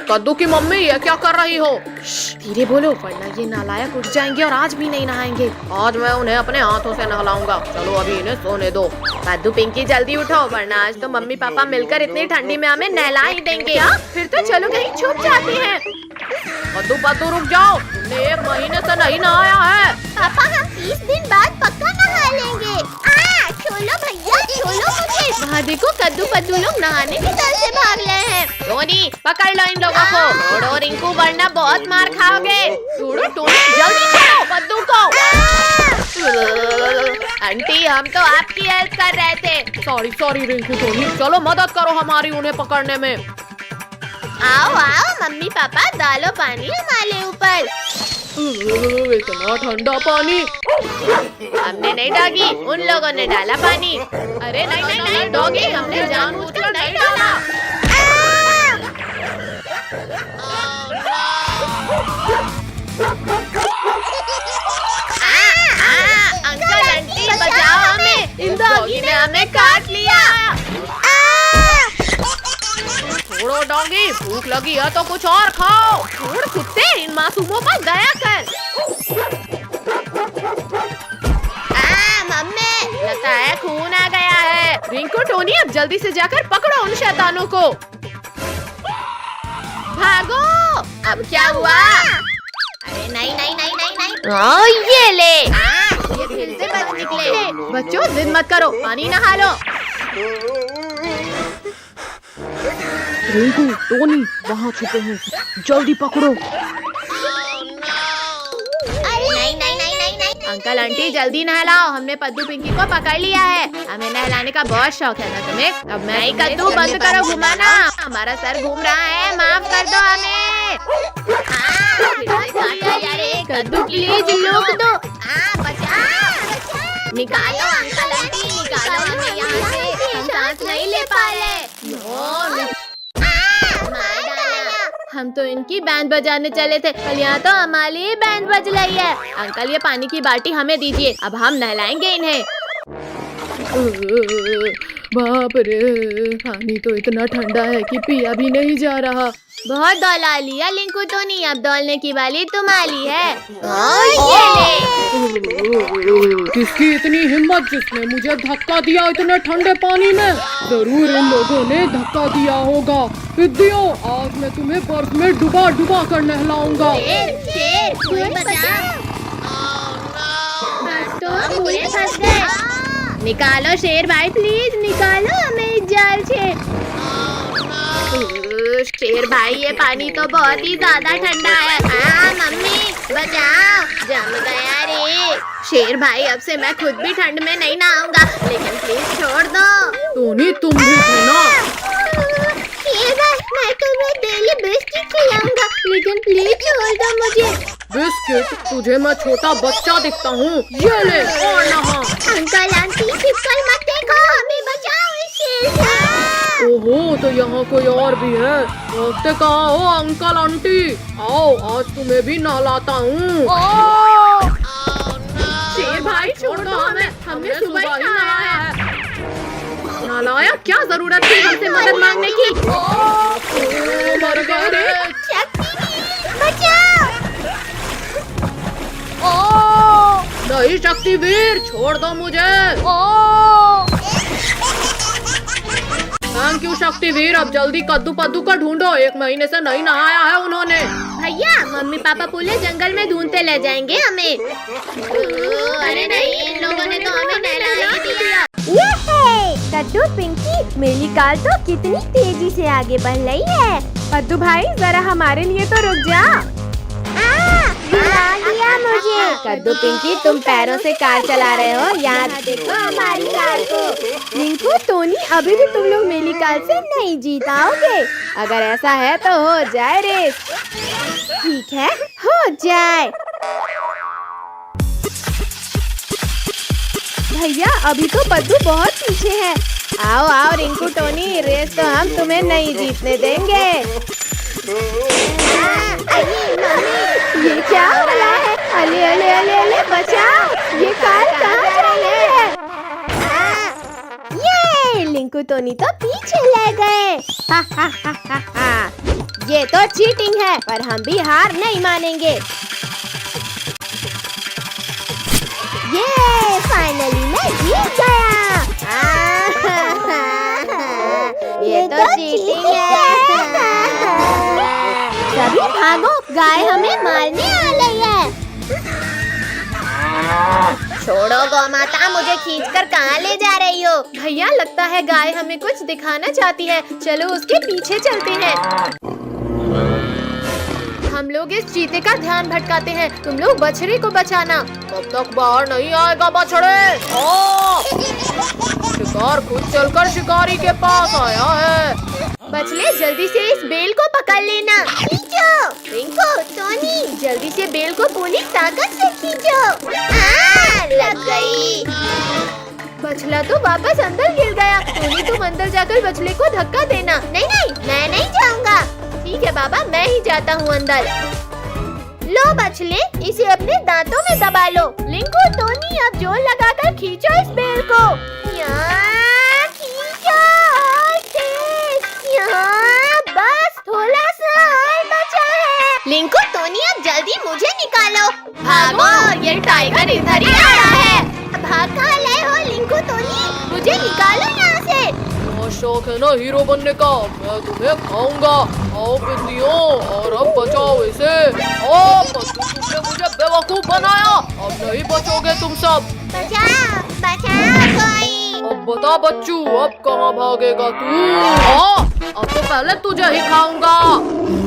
कद्दू की मम्मी ये क्या कर रही हो? धीरे बोलो वरना ये नालायक उठ जाएंगे और आज भी नहीं नहाएंगे। आज मैं उन्हें अपने हाथों से नहलाऊंगा। चलो अभी इन्हें सोने दो। कद्दू पिंकी जल्दी उठो वरना आज तो मम्मी पापा मिलकर इतनी ठंडी में हमें नहला ही देंगे। क्या? फिर तो चलो कहीं छुप जाते हैं। कद्दू पद्दू रुक जाओ, तुमने 1 महीने से नहीं नहाया है। पापा हम 30 दिन बाद पक्का नहा लेंगे। छोलो भैया छोलो मुझे। वहाँ देखो कद्दू पद्दू लोग नहाने की तरफ से भाग रहे हैं। टोनी पकड़ लो इन लोगों को। छोड़ो रिंकू वरना बहुत मार खाओगे। छोड़ो टोनी जल्दी छोड़ो कद्दू को। आंटी हम तो आपकी हेल्प कर रहे थे। सॉरी रिंकू टोनी, चलो मदद करो हमारी उन्हें पकड़ने में। आओ आओ मम्मी पापा डालो पानी हमारे ऊपर। इतना ठंडा पानी। हमने नहीं डॉगी, उन लोगों ने डाला पानी। अरे नहीं डॉगी, हमने जानबूझकर नहीं डाला। अंकल आंटी बचाओ हमें, इन डॉगी ने हमें काट लिया। छोड़ो डॉगी, भूख लगी है तो कुछ और खाओ। छोड़ कुत्ते, इन मासूमों पर दया कर। मम्मी लगता है खून आ गया है। रिंकू टोनी अब जल्दी से जाकर पकड़ो उन शैतानों को। भागो। अब क्या हुआ? अरे नहीं ये ले। ये फिर से बच निकले। बच्चों जिद मत करो, पानी नहा लो। रिंकू टोनी वहाँ छुपे हैं, जल्दी पकड़ो। नहीं अंकल आंटी जल्दी नहलाओ, हमने पद्दू पिंकी को पकड़ लिया है। हमें नहलाने का बहुत शौक है ना तुम्हें। अब मैं ही कद्दू बंद करो घुमाना, हमारा सर घूम रहा है, माफ कर दो हमें। कद्दू प्लीज रोक दो। निकालो अंकल आंटी निकालो हमें यहाँ से, हम सांस नहीं ले पा रहे। हम तो इनकी बैंड बजाने चले थे, पर यहाँ तो हमारी ही बैंड बज रही है। अंकल ये पानी की बाल्टी हमें दीजिए, अब हम नहलाएंगे इन्हें। बाप रे, पानी तो इतना ठंडा है कि पिया भी नहीं जा रहा। बहुत दौला लिया लिंकू टोनी, अब दौलने की बारी तुम्हारी है। किसकी इतनी हिम्मत जिसने मुझे धक्का दिया इतने ठंडे पानी में? जरूर इन लोगों ने धक्का दिया होगा। इद्दियों, आज मैं तुम्हें बर्फ में डुबा डुबा कर नहलाऊंगा। निकालो शेर भाई प्लीज निकालो हमें इस जाल से। शेर भाई ये पानी तो बहुत ही ज्यादा ठंडा है। मम्मी बचाओ, जम गया रे। शेर भाई अब से मैं खुद भी ठंड में नहीं नहाऊंगा, लेकिन प्लीज छोड़ दो। टोनी तुम भी थे ना? शेर भाई मैं तुम्हें डेली बिस्किट खिलाऊंगा, लेकिन प्लीज छोड़ दो मुझे। बिस्किट? तुझे मैं छोटा बच्चा दिखता हूँ? ये ले और नहा। अंकल आंटी छिपकर मत देखो, हमें बचाओ इस शेर से। ओहो, तो यहाँ कोई और भी है। देखते कहाँ हो अंकल आंटी? आओ आज तुम्हें भी नहलाता हूँ। शेर भाई छोड़ दो हमें, हमने सुबह ही नहाया है। नहलाया? क्या जरूरत थी हमसे मदद मांगने की? मर गए रे। बचाओ। नहीं शक्तिवीर, छोड़ दो मुझे। थैंक यू शक्तिवीर, अब जल्दी कद्दू पद्दू का ढूंढो, 1 महीने से नहीं नहाया है उन्होंने। भैया मम्मी पापा पूरे जंगल में ढूंढते ले जाएंगे हमें। अरे नहीं, इन लोगों ने तो हमें नहला ही दिया। कद्दू पिंकी, मेरी कार तो कितनी तेजी से आगे बढ़ रही है। कद्दू भाई जरा हमारे लिए तो रुक जा। गिरा दिया मुझे। कद्दू पिंकी तुम पैरों से कार चला रहे हो, याद देखो हमारी कार को। रिंकू टोनी अभी भी तुम लोग मेरी कार से नहीं जीताओगे। अगर ऐसा है तो हो जाए रेस। ठीक है हो जाए। भैया अभी तो पद्दू बहुत पीछे है। आओ आओ रिंकू टोनी, रेस तो हम तुम्हें नहीं जीतने देंगे। ये क्या हो रहा है? अले अले अले अले बचाओ, ये कार कहाँ जा रही है? ये लिंकू टोनी तो पीछे ले गए। ये तो चीटिंग है, पर हम भी हार नहीं मानेंगे। ये फाइनली मैं जीत गया। ये तो चीटिंग है। सभी भागो, गाय हमें मारने आ रही है। छोड़ो गौ माता, मुझे खींचकर कहाँ ले जा रही हो? भैया लगता है गाय हमें कुछ दिखाना चाहती है, चलो उसके पीछे चलते हैं। हम लोग इस चीते का ध्यान भटकाते हैं, तुम लोग बछड़े को बचाना। कब तक बाहर नहीं आएगा बछड़े? शिकार खुद चलकर शिकारी के पास आया है। बछड़े जल्दी से इस बेल को पकड़ लेना। खींचो, रिंकू, टोनी, जल्दी से बेल को पूरी ताकत से खींचो। लग गई। बछड़ा तो वापस अंदर गिर गया। टोनी तुम अंदर जाकर बछड़े को धक्का देना। नहीं नहीं, मैं नहीं जाऊंगा। ठीक है बाबा, मैं ही जाता हूँ अंदर। लो बछड़े, इसे अपने दांतों में दबा लो। लिंकू, टोनी, अब जोर लगाकर खींचो इस बेल को। यहाँ खींचो, और तेज। यहाँ बस थोड़ा सा और बचा है। लिंकू, टोनी, अब जल्दी मुझे निकालो। भागो, ये टाइगर इधर ही आ रहा है। भाग कहाँ लाए हो लिंकू, टोनी? मुझे निकालो यहाँ से। बहुत शौक है ना हीरो बनने का, मैं तुम्हें खाऊंगा। आओ बिंदियों, और अब बचाओ इसे। तुमने मुझे बेवकूफ बनाया, अब नहीं बचोगे तुम सब। बचाओ, बचाओ कोई। अब बता बच्चू, अब कहाँ भागेगा तू? अब तो पहले तुझे ही खाऊंगा।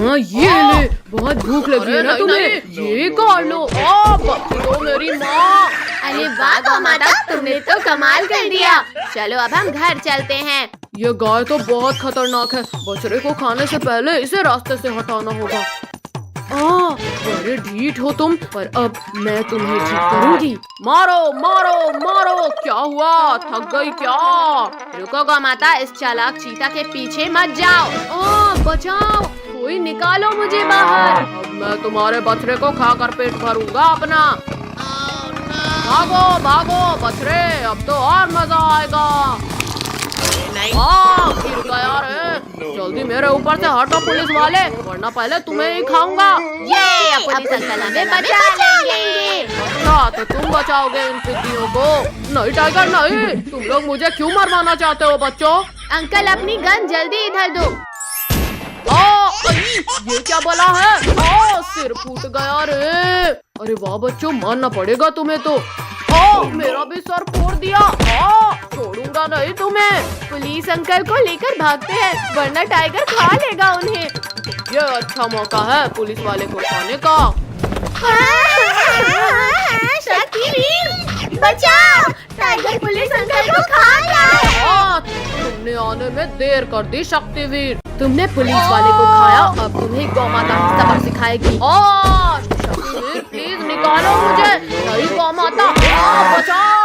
हाँ ये ले, बहुत भूख लगी है ना तुम्हें? ये खा लो। बच्चू मेरी माँ। अरे वाह गौ माता, तुमने तो कमाल कर दिया। चलो अब हम घर चलते हैं। ये गाय तो बहुत खतरनाक है, बछड़े को खाने से पहले इसे रास्ते से हटाना होगा। बड़े ढीठ हो तुम, पर अब मैं तुम्हें ठीक करूंगी। मारो मारो मारो। क्या हुआ, थक गई क्या? रुको गौ माता, इस चालाक चीता के पीछे मत जाओ। बचाओ, कोई निकालो मुझे बाहर। अब मैं तुम्हारे बछड़े को खाकर पेट भरूंगा अपना। भागो भागो बछड़े, अब तो और मजा आएगा। गिर गया रे। जल्दी मेरे ऊपर से हटो पुलिस वाले, वरना पहले तुम्हें ही खाऊंगा। ये पुलिस अंकल हमें बचा लेंगे। अच्छा, तो तुम बचाओगे इन सिद्धियों को? नहीं टाइगर नहीं, तुम लोग मुझे क्यों मरवाना चाहते हो बच्चों? अंकल अपनी गन जल्दी इधर दो। ये क्या बोला है? सिर फूट गया रे। अरे वाह बच्चों, मानना पड़ेगा तुम्हें तो। मेरा भी सर फोड़ दिया। छोड़ूंगा नहीं तुम्हें। पुलिस अंकल को लेकर भागते हैं, वरना टाइगर खा लेगा उन्हें। ये अच्छा मौका है पुलिस वाले को खाने का। शक्तिवीर, बचाओ, टाइगर पुलिस अंकल को खा रहा है। तुमने आने में देर कर दी शक्तिवीर। तुमने पुलिस वाले को खाया, अब तुम्हें गौ माता सबक सिखाएगी। शक्तिवीर प्लीज निकालो मुझे। नहीं गौ माता, बचाओ।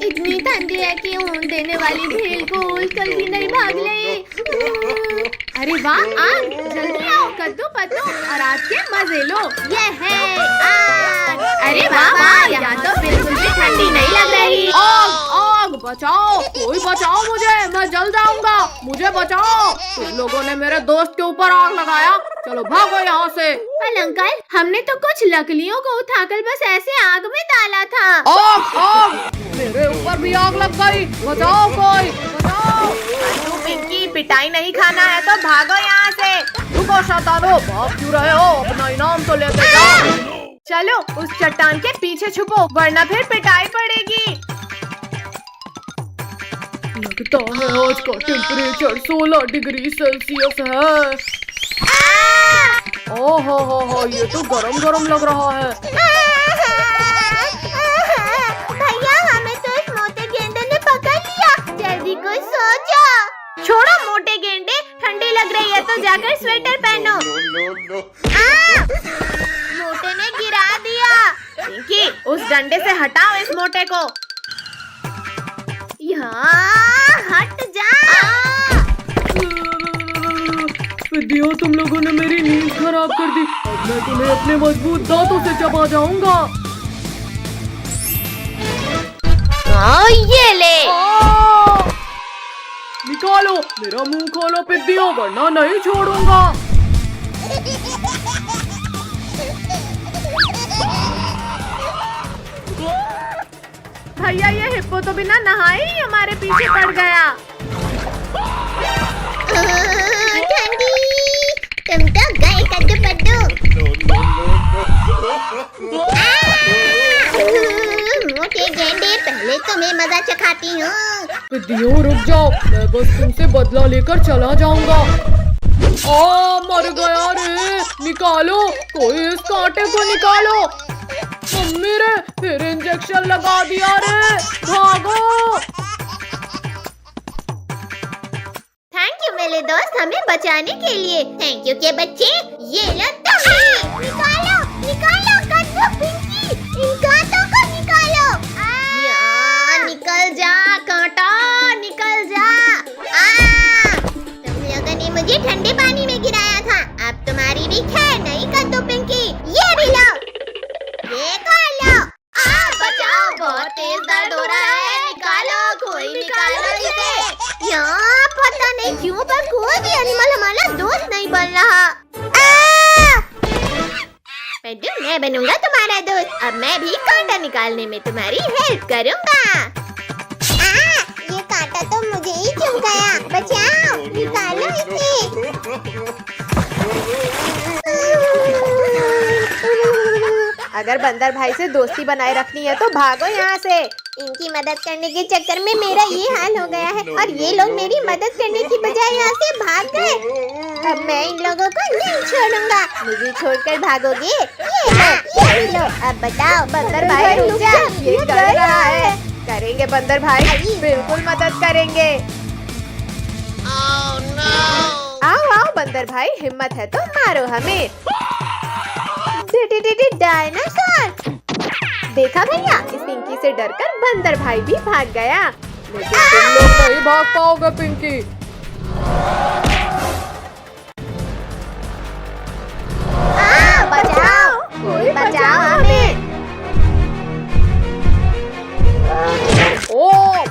इतनी ठंडी है कि ऊन देने वाली भेल को उलझकर भी नहीं भाग ले। अरे वाह, आग, जल्दी आओ, कद्दू पत्तो और आज के मजे लो। ये है आग। अरे वाह वाह, यहाँ तो बिल्कुल भी ठंडी नहीं लग रही। आग, बचाओ, कोई बचाओ मुझे, मैं जल जाऊंगा। मुझे बचाओ, तुम लोगों ने मेरे दोस्त के ऊपर आग लगाया। चलो भागो यहाँ से। पर अंकल, हमने तो कुछ लकड़ियों को उठाकर बस ऐसे आग में डाला था। आग, मेरे ऊपर भी आग लग गई। बचाओ कोई, बचाओ। पिंकी, पिटाई नहीं खाना है तो भागो यहाँ से। रुको शैतानो, भाग क्यों रहे हो? अपना इनाम तो लेते जाओ। चलो उस चट्टान के पीछे छुपो, वरना फिर पिटाई पड़ेगी। लगता है आज का टेम्परेचर 16 डिग्री सेल्सियस है। ओहो, ये तो गरम गरम लग रहा है। भैया, हमें तो इस मोटे गेंडे ने पकड़ लिया। जल्दी कोई सो जाओ। छोड़ो मोटे गेंडे, ठंडी लग रही है तो जाकर स्वेटर पहनो। मोटे ने गिरा दिया। पिंकी, उस डंडे से हटाओ इस मोटे को। यहाँ हट जा। विद्या, तुम लोगों ने मेरी नींद खराब कर दी। अब मैं तुम्हें अपने मजबूत दांतों से चबा जाऊंगा। ये ले। निकालो मेरा मुंह खोलो पिद्दियों, वरना नहीं छोड़ूंगा। भैया ये हिप्पो तो बिना नहाए ही हमारे पीछे पड़ गया। ठंडी, तुम तो गए कद्दू पड्डू। मोटे गेंडे, पहले तुम्हें मजा चखाती हूँ। पिद्दियों रुक जाओ, मैं बस तुमसे बदला लेकर चला जाऊंगा। मर गया रे, निकालो, कोई इस कांटे को निकालो। मम्मी रे, फिर इंजेक्शन लगा दिया रे, भागो। थैंक यू मेरे दोस्त, हमें बचाने के लिए। थैंक यू के बच्चे, ये लो तुम्हें। निकालो, निकालो कद्दू पिंकी, इन कांटों को निकालो। निकल जा कांटा, निकल जा। तुम लोगों ने मुझे ठंडे पानी में गिराया था, अब तुम्हारी भी खैर नहीं कद्दू पिंकी। ये भी लो, ये खा लो। बचाओ, बहुत तेज दर्द हो रहा है, निकालो, कोई निकालो इसे। यहाँ पता नहीं क्यों पर कोई भी एनिमल हमारा दोस्त नहीं बन रहा। पेड्डू, मैं बनूंगा तुम्हारा दोस्त। अब मैं भी कांटा निकालने में तुम्हारी हेल्प करूंगा। ये कांटा तो मुझे ही चुभ गया, बचाओ, निकालो अगर बंदर भाई से दोस्ती बनाए रखनी है तो भागो यहाँ से। इनकी मदद करने के चक्कर में मेरा ये हाल हो गया है और ये लोग मेरी मदद करने की बजाय यहाँ से भाग गए। अब मैं इन लोगों को नहीं छोड़ूंगा। मुझे छोड़कर भागोगे? ये लो। अब बताओ बंदर भाई रुक जा, ये डर रहा है। करेंगे बंदर भाई, बिल्कुल मदद करेंगे। आओ आओ बंदर भाई, हिम्मत है तो मारो हमें। डायनासोर! देखा भैया, इस पिंकी से डरकर बंदर भाई भी भाग गया। लेकिन तुम लोग नहीं भाग पाओगे पिंकी। बचाओ, कोई बचाओ हमें।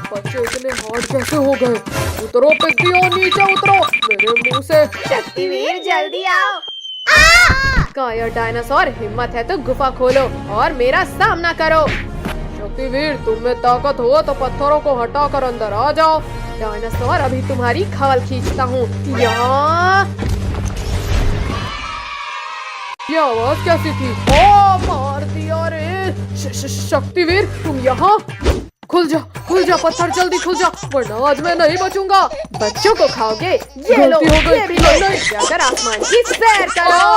बच्चे इतने हार्ड कैसे हो गए? उतरो पिद्दियों, नीचे उतरो, मेरे मुंह से। शक्तिवीर जल्दी आओ। कायर डायनासोर, हिम्मत है तो गुफा खोलो और मेरा सामना करो। शक्तिवीर, तुम में ताकत हो तो पत्थरों को हटाकर अंदर आ जाओ। डायनासोर, अभी तुम्हारी खवल खींचता हूँ। ये आवाज कैसी थी? मार दिया रे। शक्तिवीर, तुम यहाँ? खुल जा पत्थर, जल्दी खुल जा, वरना आज मैं नहीं बचूंगा। बच्चों को खाओगे? ये लो, गलती हो गई। ये भी लो। जाकर आसमान की सैर करो।